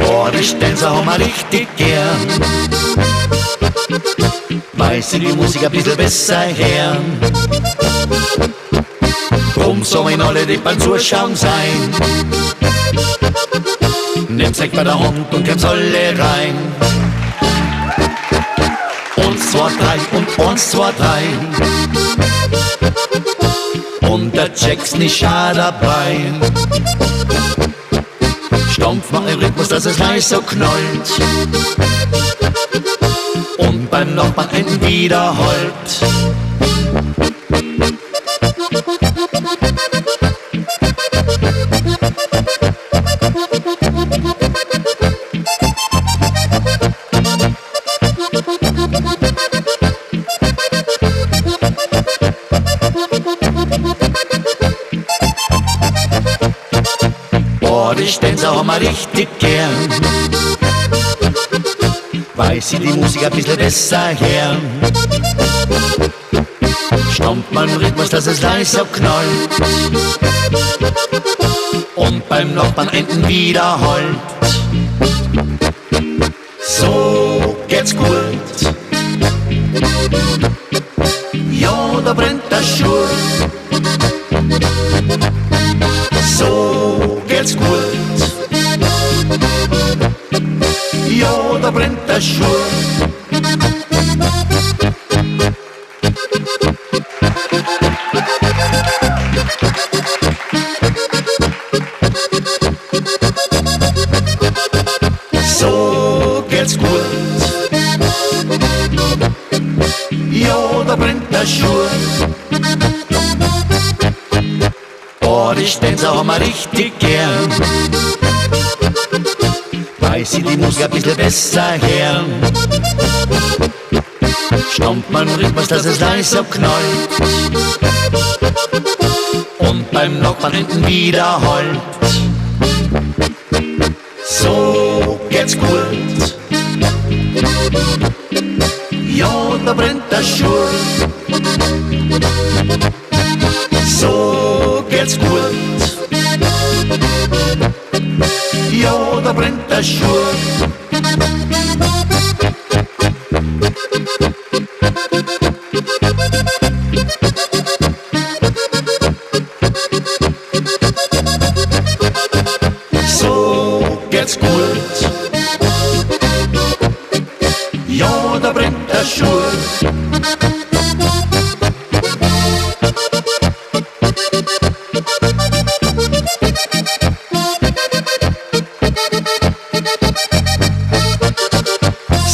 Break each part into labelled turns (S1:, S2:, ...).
S1: Oh, die Stenzer haben wir richtig gern, weil sie die Musik ein bisschen besser hören. Drum sollen alle, die beim Zuschauen sein, nehmt euch bei der Hand und kommt alle rein. 1, 2, 3 und 1, 2, 3 und der Jack's nicht schade dabei. Stampf mal im Rhythmus, dass es leise so knallt und beim Nachbarn einen wiederholt. Oh, die Stenzer haben wir richtig gern, weil sie die Musik ein bisschen besser hören. Stammt man im Rhythmus, dass es leise so knallt und beim Nachbarn enden wiederholt. So geht's gut, ja, da brennt der Schur. So geht's gut, ja, da brennt der Schur. So geht's gut, ja, da brennt der Schur. Oh, die Stenzer haben wir richtig gern, weil sie die Musik ein bisschen besser hören. Stammt man im Rhythmus, dass es leise so knallt und beim Nachbarn enden wiederholt. So geht's gut, ja, da brennt der Schur. So geht's gut, ja, da brennt der Schur. So geht's gut, ja, da brennt der Schur.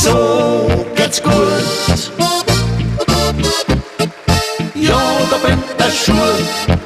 S1: So geht's gut, ja, da brennt der Schur.